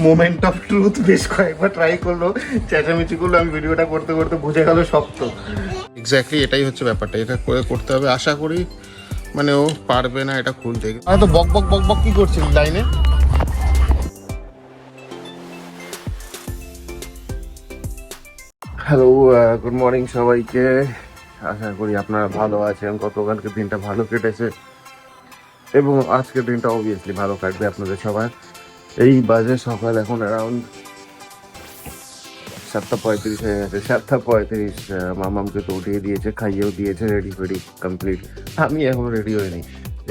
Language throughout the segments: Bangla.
মোমেন্ট অফ ট্রুথ বেশ কয়েকবার ট্রাই করলো, চেঁচামেচি করলো, আমি ভিডিওটা করতে করতে বুঝে গেল সব তো। এক্স্যাক্টলি এটাই হচ্ছে ব্যাপারটা, এটা করে করতে হবে। আশা করি মানে ও পারবে না এটা খুলতে। আমি তো বক বক বক বক কি করছিস লাইনে? হ্যালো, গুড মর্নিং সবাইকে। আশা করি আপনারা ভালো আছেন। গতকালকে দিনটা ভালো কেটেছে এবং আজকের দিনটা অবভিয়াসলি ভালো কাটবে আপনাদের সবার। এই বাজে সকাল এখন অ্যারাউন্ড 7:35 হয়ে গেছে। 7:35। মামামকে তো উঠিয়ে দিয়েছে, খাইয়েও দিয়েছে, রেডি ফেডি কমপ্লিট। আমি এখনো রেডি হইনি।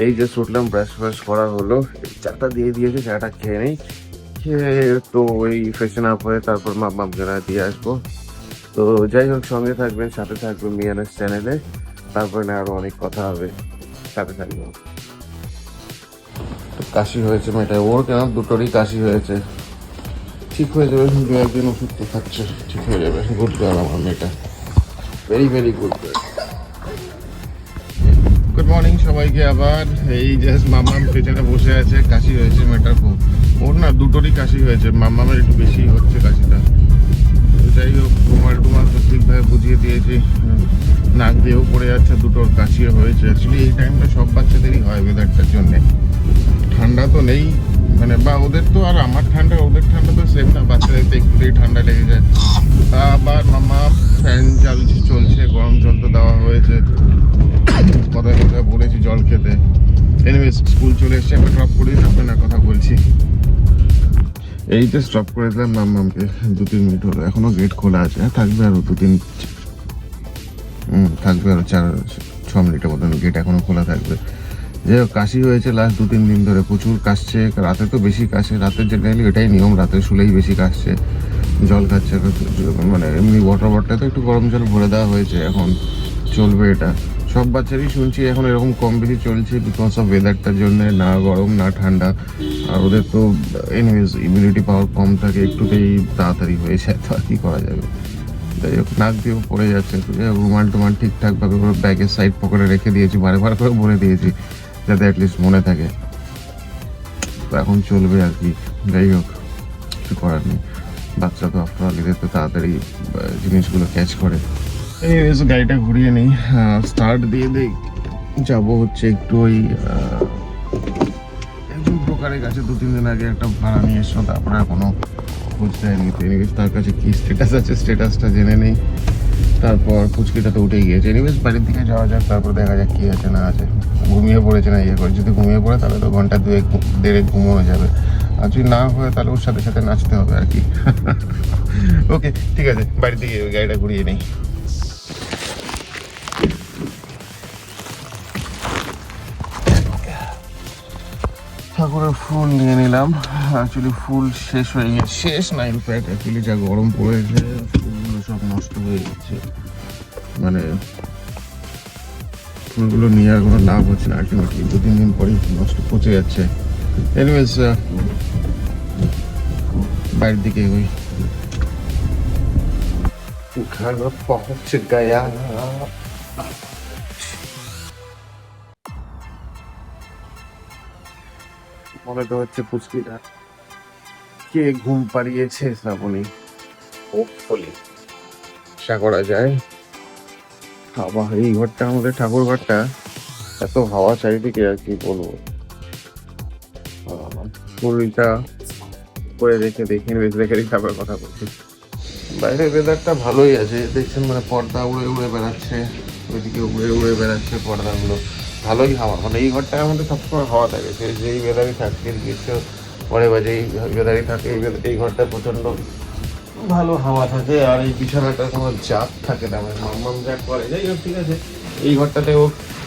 এই যে উঠলাম, ব্রাশ ফ্রাশ করা হলো, চাটা দিয়ে দিয়েছে, চাটা খেয়ে নেই। খেয়ে তো ওই ফ্রেশন আপ হয়ে তারপর মামামকে না দিয়ে আসবো। তো যাই হোক, সঙ্গে থাকবেন, সাথে থাকবেন মিয়ানাস চ্যানেলে। তারপরে না আরো অনেক কথা হবে, সাথে থাকবেন। কাশি হয়েছে মেয়েটা, ওর কেন দুটোরই কাশি হয়েছে। ঠিক হয়ে যাবে, দু একদিন ওষুধ তো খাচ্ছে, ঠিক হয়ে যাবে। গুড গার্ল আমার মেয়েটা, very very good girl. Good morning সবাইকে আবার। এই জাস্ট মামাম পেছনে বসে আছে, কাশি হয়েছে মেয়েটার খুব। ওর না দুটোরই কাশি হয়েছে, মামামের একটু বেশি হচ্ছে কাশিটা। যাই হোক, টুমার তো ঠিকভাবে বুঝিয়ে দিয়েছি, নাক দিয়েও পড়ে যাচ্ছে, দুটোর কাশিও হয়েছে। অ্যাকচুয়ালি এই টাইমটা সব বাচ্চাদেরই হয় ওয়েদারটার জন্যে। ঠান্ডা তো নেই মানে, বা ওদের তো আর আমার ঠান্ডা ওদের ঠান্ডা তো সেম না, বাচ্চাদের তো একটুতেই ঠান্ডা লেগে যায়। তা আবার মামা ফ্যান চলছে, গরম জল তো দেওয়া হয়েছে, কথায় কথায় বলেছি জল খেতে। এনিওয়েজ, স্কুল চলে এসছে, একবার ড্রপ করে দিতে হবে না, কথা বলছি। এই যে স্টপ করে দিলাম মামকে, 2-3 মিনিট হলো, এখনো গেট খোলা আছে। থাকবে আরো 2-3 থাকবে আরো 4-6 মিনিটের মতন গেট এখনো খোলা থাকবে। যাই হোক, কাশি হয়েছে লাস্ট 2-3 দিন ধরে, প্রচুর কাশছে। রাতে তো বেশি কাশে, রাতের জেনারেলি এটাই নিয়ম, রাতে শুলেই বেশি কাশছে, জল খাচ্ছে। মানে এমনি ওয়াটার বটলে তো একটু গরম জল ভরে দেওয়া হয়েছে, এখন চলবে এটা। সব বাচ্চারই শুনছি এখন এরকম কম বেশি চলছে, বিকজ অফ ওয়েদারটার জন্য, না গরম না ঠান্ডা। আর ওদের তো এনিওয়েজ ইমিউনিটি পাওয়ার কম থাকে, একটুতেই তাড়াতাড়ি হয়ে যায়, তো আর কি করা যাবে। যাই হোক, নাক দিয়েও পড়ে যাচ্ছে। রুমাল টুমাল ঠিকঠাকভাবে করে ব্যাগের সাইড পকেটে রেখে দিয়েছি, বারে করে বলে দিয়েছি যাতে অ্যাটলিস্ট মনে থাকে। তো এখন চলবে আর কি। যাই হোক, কিছু করার নেই, বাচ্চা তো আফটার এদের তো তাড়াতাড়ি জিনিসগুলো ক্যাচ করে। এনিওয়েজ, গাড়িটা ঘুরিয়ে নেই, স্টার্ট দিয়ে দেই। যাবো হচ্ছে একটু ওই একজন ব্রোকারের কাছে, 2-3 দিন আগে একটা ভাড়া নিয়ে এসছো, তারপরে কোনো খোঁজ দেয়নি। তো এনিওয়েজ তার কাছে কি স্ট্যাটাস আছে স্ট্যাটাসটা জেনে নেই, তারপর পুচকিটা তো উঠেই গিয়েছে। এনিওয়েজ বাড়ির দিকে যাওয়া যাক, তারপর দেখা যাক কী আছে না আছে। ঘুমিয়ে পড়েছে না ইয়ে করে, যদি ঘুমিয়ে পড়ে তাহলে তো ঘন্টা 2-1-1.5 ঘুমো হয়ে যাবে। আর যদি না হয় তাহলে ওর সাথে সাথে নাচতে হবে আর কি। ওকে, ঠিক আছে, বাড়ির দিকে ওই গাড়িটা ঘুরিয়ে নেই। ঠাকুরের ফুল নিয়ে নিলাম। অ্যাকচুয়ালি ফুল শেষ হয়ে গেছে, শেষ না ইনফ্যাক্ট, অ্যাকচুয়ালি যা গরম পড়েছে ফুলগুলো সব নষ্ট হয়ে যাচ্ছে। মানে ফুলগুলো নিয়ে আর কোনো লাভ হচ্ছে না, আলটিমেটলি 2-3 দিন পরেই নষ্ট, পচে যাচ্ছে। এনিওয়েজ, বাইরের দিকে এগোই। খানা পৌঁছ গয়া। মনে তো হচ্ছে পুচকিটা কে ঘুম পাড়িয়েছে শ্রাবণী। হোপফুলি আশা করা যায়। হাওয়া, এই ঘরটা আমাদের ঠাকুর ঘরটা, এত হাওয়া চারিদিকে আর কি বলবো। ফুলটা করে রেখে খাবার কথা বলছি। বাইরের ওয়েদারটা ভালোই আছে দেখছেন, মানে পর্দা উড়ে উড়ে বেড়াচ্ছে, ওইদিকে উড়ে বেড়াচ্ছে পর্দাগুলো। ভালোই হাওয়া, মানে এই ঘরটার মধ্যে সবসময় হাওয়া থাকে, যেই ওয়েদারই থাকে, গ্রীষ্ম পরে বা যেই ওয়েদারই থাকে, এই ঘরটা প্রচণ্ড ভালো হাওয়া থাকে। আর এই বিছানাটা কোনো চাপ থাকে না, মানে মাম্মাম যা করে। যাই হোক, ঠিক আছে, এই ঘরটাতে ও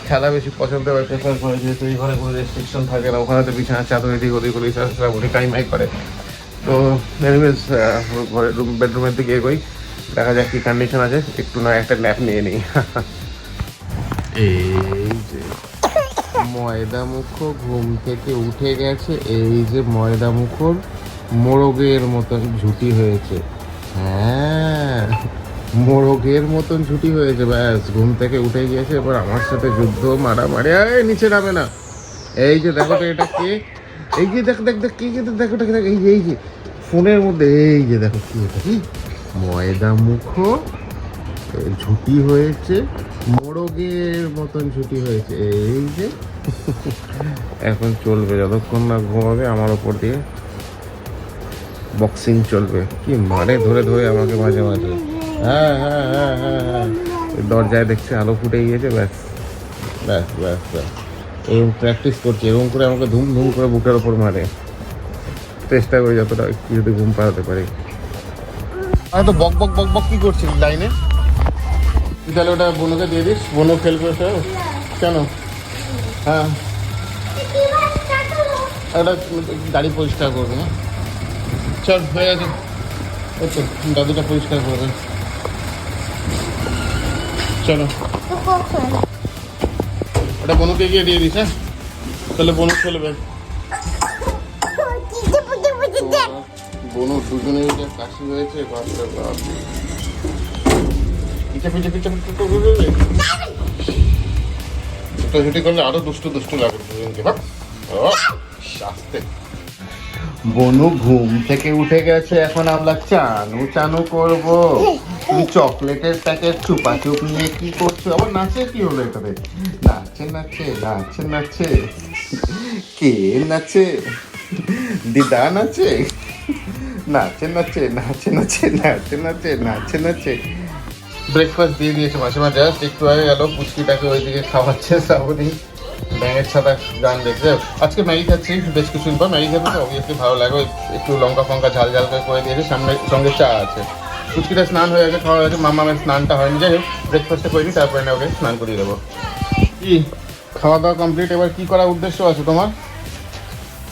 খেলা বেশি পছন্দ করে, প্রেফার করে, যেহেতু এই ঘরে কোনো রেস্ট্রিকশন থাকে না। ওখানে তো বিছানার চাদর এদিক ওদিক উনি কাইমাই করে। তো এনিওয়েজ, ঘরের বেডরুমের দিকে এগোই, দেখা যাক কি কন্ডিশন আছে। একটু না একটা ন্যাপ নিয়ে নিই। এই যে ময়দা মুখো ঘুম থেকে উঠে গেছে, এই যে ময়দা মুখোর মোরগের মতন ঝুটি হয়েছে। হ্যাঁ, মোরগের মতন ঝুটি হয়েছে, ব্যাস ঘুম থেকে উঠে গিয়েছে। এবার আমার সাথে যুদ্ধ, মারামারি। নিচে নামে না। এই যে দেখো তো, এটা কে? এই যে দেখ কি দেখো, এই যে ফোনের মধ্যে এই যে দেখো কি এটা, ময়দা মুখো ঝুটি হয়েছে, মোরগের মতন ঝুটি হয়েছে, এই যে এখন চলবে যতক্ষণ না ঘুমাবে আমার ওপর দিয়ে বক্সিং চলবে। কি মারে ধরে ধরে আমাকে মাঝে মাঝে। হ্যাঁ হ্যাঁ হ্যাঁ হ্যাঁ হ্যাঁ, দরজায় দেখছে আলো ফুটে গিয়েছে, ব্যাস ব্যাস ব্যাস ব্যাস। এরকম প্র্যাকটিস করছে, এরকম করে আমাকে ধুম ধুম করে বুকের ওপর মারে। চেষ্টা করি যতটা একটু যদি ঘুম পাড়াতে পারি। আর তো বক বক বক বক কি করছিস লাইনে? তাহলে ওটা বোনকে দিয়ে দিস, বোনও খেলবে। কেন? হ্যাঁ ওটা গাড়ি পরিষ্কার করবে না, চল হয়ে গেছে। ওই তো দাদুটা পরিষ্কার করবে, চলো। ওটা বনুকে গিয়ে দিয়ে দিস। হ্যাঁ তাহলে বনু খেলবে। বনু দুজনের যে কাশি হয়েছে, বাপরে বাপ। পিঠে পিঠে পিঠে পিঠে ছুটি করলে আরো দুষ্টু দুষ্টু লাগবে দুজনকে। শাস্তে বনু ঘুম থেকে উঠে গেছে, এখন আমরা চানু চানু করবো। তুমি চকলেটের প্যাকেট চুপাচুপ নিয়ে কি করছো? আবার নাচে কি হলো এটাতে? নাচে নাচে নাচে নাচে, কে নাচে? দিদা নাচে, নাচে নাচে নাচে নাচে নাচে নাচে নাচে নাচে। ব্রেকফাস্ট দিয়ে দিয়েছে মাসিমা, জাস্ট একটু আগে গেল পুচকিটাকে ওইদিকে খাওয়াচ্ছে। শ্রাবণী ব্যাঙের ছাতা গান দেখছে। আজকে ম্যাগি খাচ্ছি বেশ কিছুদিন পর, ম্যাগি খেতে তো অবভিয়াসলি ভালো লাগে। একটু লঙ্কা ফঙ্কা ঝাল ঝাল করে দিয়েছে, সামনে সঙ্গে চা আছে। পুচকিটা স্নান হয়ে গেছে, খাওয়া হয়েছে, মামামের স্নানটা হয়নি। যাই হোক ব্রেকফাস্টে করিনি, তারপরে না ওকে স্নান করিয়ে দেবো। কি খাওয়া দাওয়া কমপ্লিট? এবার কি করার উদ্দেশ্য আছে তোমার?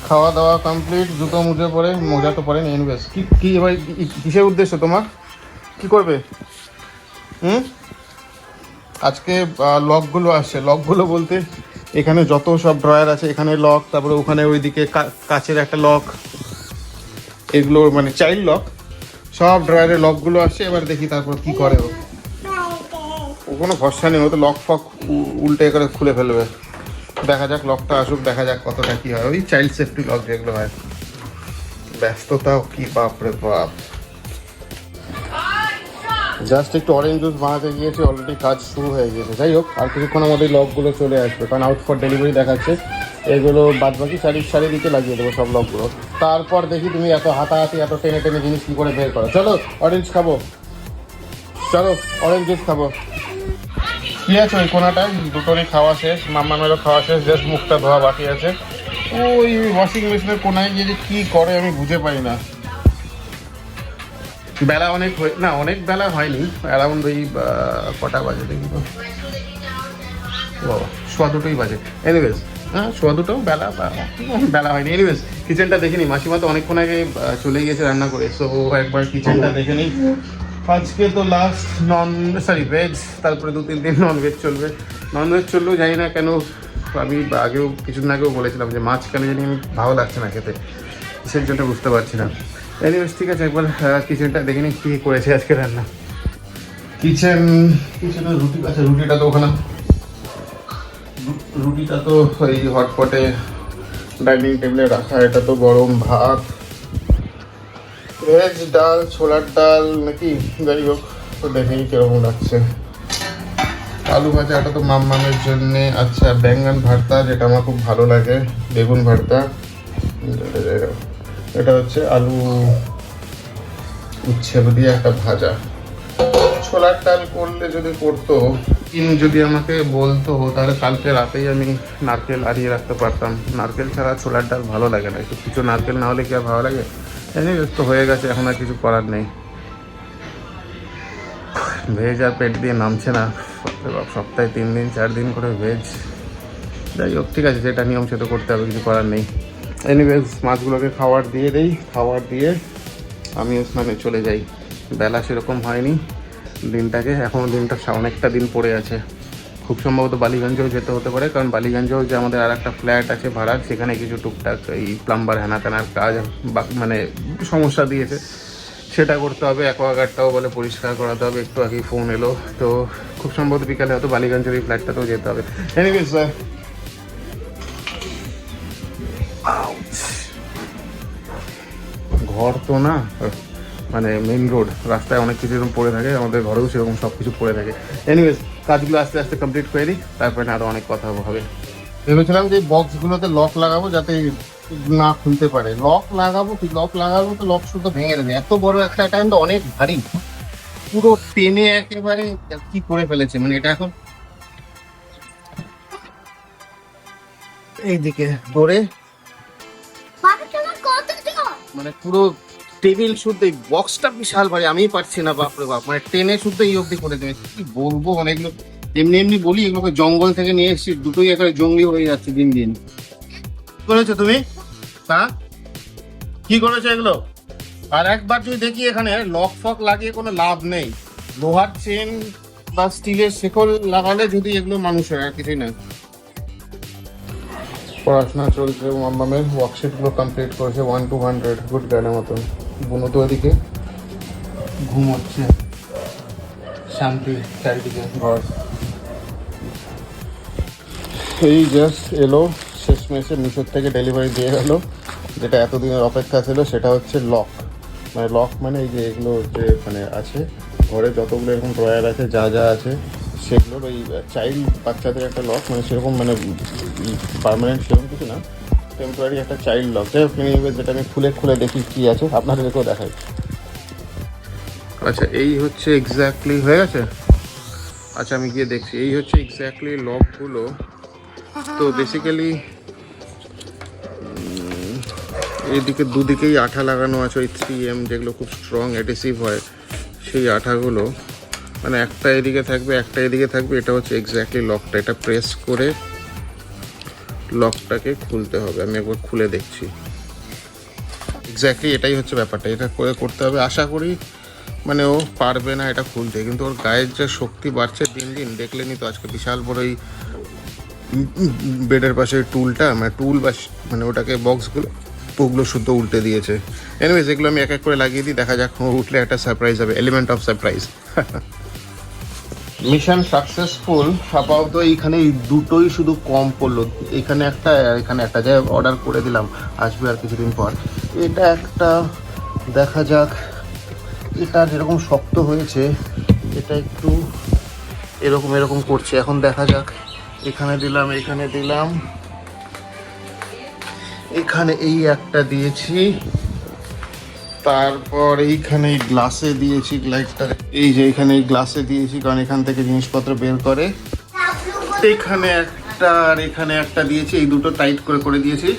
খাওয়া দাওয়া কমপ্লিট, জুতো মুজে পরে, মোজা তো পরে নিয়ে নিবে। কি কি এবার কিসের উদ্দেশ্য তোমার? কি করবে? আজকে লকগুলো আসছে। লকগুলো বলতে এখানে যত সব ড্রয়ার আছে এখানে লক, তারপরে ওখানে ওইদিকে কাচের একটা লক, এগুলো মানে চাইল্ড লক, সব ড্রয়ারের লকগুলো আসছে। এবার দেখি তারপর কি করে ও। কোনো ভরসা নেই, ও তো লক ফক উল্টে করে খুলে ফেলবে। দেখা যাক, লকটা আসুক, দেখা যাক কতটা কি হয়। ওই চাইল্ড সেফটি লক যেগুলো হয়। ব্যস্ততাও কি বাপরে বাপ। জাস্ট একটু অরেঞ্জ জুস বানাতে গিয়েছে, অলরেডি কাজ শুরু হয়ে গিয়েছে। যাই হোক আর কিছুক্ষণের মধ্যেই লকগুলো চলে আসবে, কারণ আউট ফর ডেলিভারি দেখাচ্ছে। এগুলো বাদ বাকি চারিদিকে লাগিয়ে দেবো সব লকগুলো। তারপর দেখি তুমি এত হাতাহাতি এত টেনে টেনে জিনিস কী করে বের করো। চলো অরেঞ্জ খাবো, চলো অরেঞ্জ জুস খাবো। কী আছে ওই কোনাটায়? দুটোরই খাওয়া শেষ, মাম্মামেরও খাওয়া শেষ, জাস্ট মুখটা ধোয়া বাকি আছে। ওই ওয়াশিং মেশিনের কোনায় গিয়ে যে কী করে আমি বুঝে পাই না। বেলা অনেক না, অনেক বেলা হয়নি, অ্যারাউন্ড ওই কটা বাজে দেখি তো, বাবা 2:15 বাজে। এনিওয়েজ হ্যাঁ 2:15 বেলা হয়নি। এনিওয়েজ কিচেনটা দেখে নিই। মাসিমা তো অনেকক্ষণ আগে চলে গিয়েছে রান্না করে, সো একবার কিচেনটা দেখে নিই। আজকে তো লাস্ট ভেজ, তারপরে 2-3 দিন ননভেজ চলবে। ননভেজ চললেও জানি না কেন, আমি আগেও কিছুদিন আগেও বলেছিলাম যে মাছ কেন জানি আমি ভালো লাগছে না খেতে, কিসের জন্য বুঝতে পারছি না। এনিওয়েজ ঠিক আছে, একবার কিচেনটা দেখে নিই কী করেছে আজকে রান্না। কিচেনে রুটি আছে, রুটিটা তো ওখানে, রুটিটা তো ওই হটপটে ডাইনিং টেবিলে রাখা। এটা তো গরম ভাত, ভেজ ডাল, ছোলার ডাল নাকি, যাই হোক তো দেখেই কীরকম লাগছে। আলু ভাজা, এটা তো মামের জন্যে। আচ্ছা বেঙ্গন ভর্তা, যেটা আমার খুব ভালো লাগে, বেগুন ভর্তা। এটা হচ্ছে আলু উচ্ছে দিয়ে একটা ভাজা। ছোলার ডাল করলে যদি করতো, যদি আমাকে বলতো, তাহলে কালকে রাতেই আমি নারকেল আরিয়ে রাখতে পারতাম। নারকেল ছাড়া ছোলার ডাল ভালো লাগে না, একটু কিছু নারকেল না হলে কি আর ভালো লাগে? এনিওয়েজ তো হয়ে গেছে, এখন আর কিছু করার নেই। ভেজ আর পেট দিয়ে নামছে না, সপ্তাহে 3 দিন 4 দিন করে ভেজ। যাই হোক ঠিক আছে, যেটা নিয়ম সেটা করতে হবে, কিছু করার নেই। এনিওয়েজ মাছগুলোকে খাবার দিয়ে দেই, খাবার দিয়ে আমিও স্নানে চলে যাই। বেলা সেরকম হয়নি দিনটাকে, এখনও দিনটা অনেকটা দিন পড়ে আছে। খুব সম্ভবত বালিগঞ্জেও যেতে হতে পারে, কারণ বালিগঞ্জেও যে আমাদের আর একটা ফ্ল্যাট আছে ভাড়ার, সেখানে কিছু টুকটাক এই প্লাম্বার হ্যানা ত্যানার কাজ মানে সমস্যা দিয়েছে, সেটা করতে হবে। অ্যাকোয়াগার্ডটাও বলে পরিষ্কার করাতে হবে, একটু আগেই ফোন এলো। তো খুব সম্ভবত বিকালে হয়তো বালিগঞ্জের এই ফ্ল্যাটটাতেও যেতে হবে। এনিওয়েজ ঘর তো না, মানে মেইন রোড, রাস্তায় অনেক কিছু এরকম পড়ে থাকে, আমাদের ঘরেও সেরকম সব কিছু পড়ে থাকে। এনিওয়েজ কাজগুলো আস্তে আস্তে কমপ্লিট করে দিই, তারপরে আরও অনেক কথা হবে। ভেবেছিলাম যে বক্সগুলোতে লক লাগাবো যাতে না খুলতে পারে। লক লাগাবো তো লক শুধু ভেঙে দেবে। এত বড় একটা টাইম তো অনেক ভারী, পুরো টেনে একেবারে কি করে ফেলেছে। মানে এটা এখন এইদিকে ধরে মানে পুরো টেবিল শুদ্ধ, বক্সটা বিশাল ভারী, আমি পারছি না, বাপরে বাপ, মানে টেনে শুদ্ধ এই অবধি করে দেবে। কি বলবো, মানে এগুলো এমনি এমনি বলি, এগুলোকে জঙ্গল থেকে নিয়ে এসেছি, দুটোই একেবারে জঙ্গলি হয়ে যাচ্ছে দিন দিন। কি করেছো তুমি? হ্যাঁ, কি করেছো এগুলো? আর একবার যদি দেখি এখানে লক ফক লাগিয়ে কোনো লাভ নেই, লোহার চেন বা স্টিলের শেকল লাগালে যদি এগুলো মানুষ হয়, আর কিছুই না। পড়াশোনা চলছে, মাম্মামের ওয়ার্কশিটগুলো কমপ্লিট করেছে 1 to 100 গুড গানের মতন। বুনো তো এদিকে ঘুমোচ্ছে, শান্তি চারিদিকে ঘর। এই জাস্ট এলো শেষমেশে মিশোর থেকে ডেলিভারি দিয়ে গেল, যেটা এতদিনের অপেক্ষা ছিল, সেটা হচ্ছে লক। মানে লক মানে এই যে এগুলো যে মানে আছে ঘরে যতগুলো এরকম ড্রয়ার আছে, যা যা আছে সেগুলোর ওই চাইল্ড বাচ্চাদের একটা লক, মানে সেরকম মানে পার্মানেন্ট সেরকম কিছু না, টেম্পোরারি একটা চাইল্ড লক। যাই হোক, যেটা আমি খুলে খুলে দেখি কী আছে, আপনাদেরকেও দেখাই। আচ্ছা, এই হচ্ছে এক্স্যাক্টলি হয়ে গেছে। আচ্ছা, আমি গিয়ে দেখছি। এই হচ্ছে এক্স্যাক্টলি লকগুলো। তো বেসিক্যালি এইদিকে দুদিকেই আঠা লাগানো আছে, ওই 3M যেগুলো খুব স্ট্রং অ্যাডহেসিভ হয়, সেই আঠাগুলো, মানে একটা এদিকে থাকবে একটা এদিকে থাকবে। এটা হচ্ছে এক্স্যাক্টলি লকটা, এটা প্রেস করে লকটাকে খুলতে হবে। আমি একবার খুলে দেখছি। এক্স্যাক্টলি এটাই হচ্ছে ব্যাপারটা, এটা করে করতে হবে। আশা করি মানে ও পারবে না এটা খুলতে, কিন্তু ওর গায়ের যে শক্তি বাড়ছে দিন দিন, দেখলেনি তো আজকে বিশাল বড় এই বেডের পাশে টুলটা, মানে টুল বা মানে ওটাকে বক্সগুলো ওগুলো শুদ্ধ উল্টে দিয়েছে। এনিওয়েজ এগুলো আমি এক এক করে লাগিয়ে দিই, দেখা যাক ও উঠলে একটা সারপ্রাইজ হবে, element of surprise. Mission successful. আপাতত এইখানে এই দুটোই শুধু কম পড়লো, এখানে একটা আর এখানে একটা, যাই অর্ডার করে দিলাম, আসবে আর কিছুদিন পর। এটা একটা দেখা যাক, এটা যেরকম শক্ত হয়েছে এটা একটু এরকম এরকম করছে, এখন দেখা যাক। এখানে দিলাম, এখানে দিলাম, এখানে এই একটা দিয়েছি, তারপর এইখানে গ্লাসে দিয়েছি লাইটটা, এই যে এখানে এই গ্লাসে দিয়েছি কারণ এখান থেকে জিনিসপত্র বের করে। এখানে একটা আর এখানে একটা দিয়েছি, এই দুটো টাইট করে করে দিয়েছি।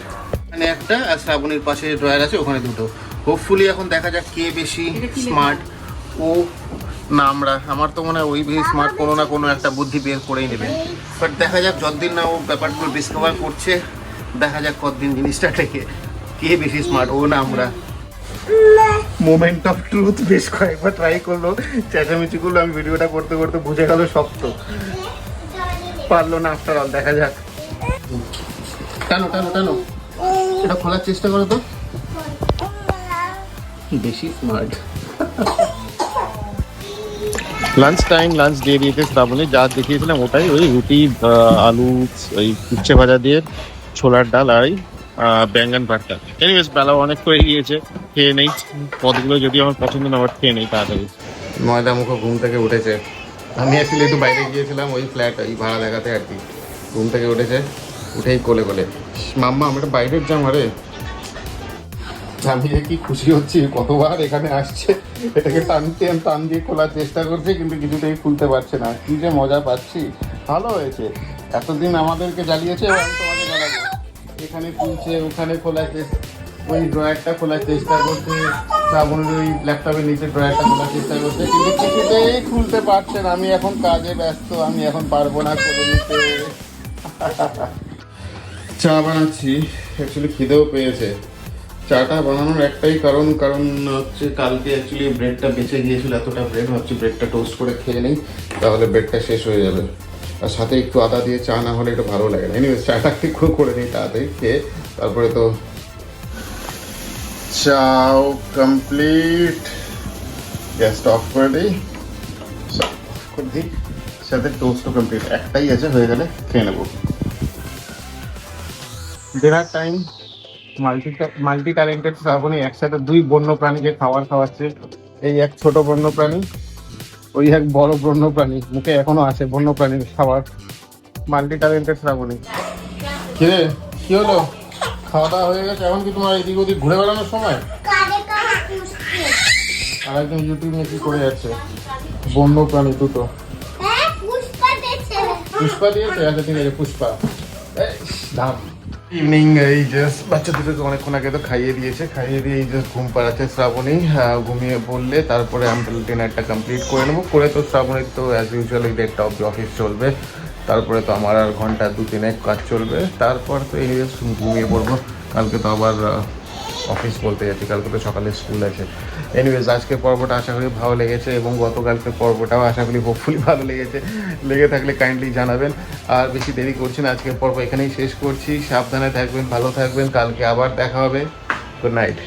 এখানে একটা আর শ্রাবণীর পাশে ড্রয়ার আছে, ওখানে দুটো। হোপফুলি এখন দেখা যাক কে বেশি স্মার্ট, ও না আমরা। আমার তো মনে হয় ওই বেশি স্মার্ট, কোনো না কোনো একটা বুদ্ধি বের করেই নেবে। বাট দেখা যাক, যতদিন না ও ব্যাপারগুলো ডিসকভার করছে, দেখা যাক কতদিন জিনিসটা থেকে কে বেশি স্মার্ট, ও না আমরা। মোমেন্ট অফ ট্রুথ বেশ কয়েকবার ট্রাই করলো, চেঁচামেচি করলো, আমি ভিডিওটা করতে করতে বুঝে গেল শক্ত, পারলো না আফটার অল। দেখা যাক, টানো টানো টানো, এটা খোলার চেষ্টা করো তো, বেশি স্মার্ট। লাঞ্চ টাইম, লাঞ্চ দিয়ে দিয়েছে শ্রাবণী, যা দেখিয়েছিলাম ওটাই, ওই রুটি, আলু, ওই উচ্ছে ভাজা দিয়ে, ছোলার ডাল আর ব্যাঙ্গান ভর্তা। এনিওয়েজ বেলাও অনেক করে গিয়েছে, খেয়ে নেই পদগুলো, যদি আমার পছন্দ না, আবার খেয়ে নেই তাড়াতাড়ি। ময়দা মুখো ঘুম থেকে উঠেছে, আমি অ্যাকচুয়ালি একটু বাইরে গিয়েছিলাম ওই ফ্ল্যাট, এই ভাড়া দেখাতে আর কি। ঘুম থেকে উঠেছে, উঠেই কোলে কোলে, মাম্মা আমরা বাইরের জামা রে। আমি যে কি খুশি হচ্ছি, কতবার এখানে আসছে, এটাকে টান দিয়ে খোলার চেষ্টা করছে, কিন্তু কিছুতেই খুলতে পারছে না। কি যে মজা পাচ্ছি, ভালো হয়েছে। এতদিন আমাদেরকে জ্বালিয়েছে, আমি তোমাকে জ্বালাবো। এখানে খুলছে, ওখানে খোলার চেষ্টা, ওই ড্রয়ারটা খোলার চেষ্টা করছে, শ্রাবণের ওই ল্যাপটপের নিচে ড্রয়ারটা খোলার চেষ্টা করছে, কিন্তু কিছুতেই খুলতে পারছে না। আমি এখন কাজে ব্যস্ত, আমি এখন পারবো না করে নিতে। চা বানাচ্ছি, অ্যাকচুয়ালি খিদেও পেয়েছে। চাটা বানানোর একটাই কারণ হচ্ছে কালকে অ্যাকচুয়ালি ব্রেডটা বেঁচে গিয়েছিল, এতটা ব্রেড, ভাবছি ব্রেডটা টোস্ট করে খেয়ে নিই, তাহলে ব্রেডটা শেষ হয়ে যাবে। আর সাথে একটু আদা দিয়ে চা না হলে একটু ভালো লাগে না। এনিওয়েজ চাটা একটু করে নিই তাড়াতাড়ি খেয়ে, তারপরে তো চাও কমপ্লিট। গ্যাসটা অফ করে দিই, অফ করে দিই, সাথে টোস্টও কমপ্লিট, একটাই আছে, হয়ে গেলে খেয়ে নেবো। Dinner time, multi talented Shrabani একসাথে দুই বন্য প্রাণীকে খাবার খাওয়াচ্ছে। এই এক ছোট বন্য প্রাণী, ওই এক বড় বন্য প্রাণী, মুখে এখনো আছে বন্য প্রাণীর খাবার। Multi talented Shrabani. কিরে কি হলো, খাওয়া দাওয়া হয়ে গেছে, এখন কি তোমার এদিক ওদিক ঘুরে বেড়ানোর সময়? আর একজন ইউটিউব নিয়ে কি করে যাচ্ছে, বন্য প্রাণী দুটো। পুষ্পা দিয়েছে, আচ্ছা ঠিক আছে পুষ্পা। ধাম ইভিনিং, এই জাস্ট বাচ্চা দুটোকে অনেকক্ষণ আগে তো খাইয়ে দিয়েছে, খাইয়ে দিয়ে এই জাস্ট ঘুম পাড়াচ্ছে শ্রাবণী। ঘুমিয়ে পড়লে তারপরে আমি ডিনারটা কমপ্লিট করে নেবো, করে তো শ্রাবণীর তো অ্যাজ ইউজুয়াল এই 1:30 অব্দি অফিস চলবে। তারপরে তো আমার আর ঘন্টা 2-3 কাজ চলবে, তারপর তো এই জাস্ট ঘুমিয়ে পড়বো। কালকে তো আবার অফিস বলতে যাচ্ছি, কালকে তো সকালে স্কুল আছে। এনিওয়েজ আজকের পর্বটা আশা করি ভালো লেগেছে, এবং গতকালকের পর্বটাও আশা করি হোপফুলি ভালো লেগেছে। লেগে থাকলে কাইন্ডলি জানাবেন। আর বেশি দেরি করছি না, আজকের পর্ব এখানেই শেষ করছি। সাবধানে থাকবেন, ভালো থাকবেন, কালকে আবার দেখা হবে। Good night.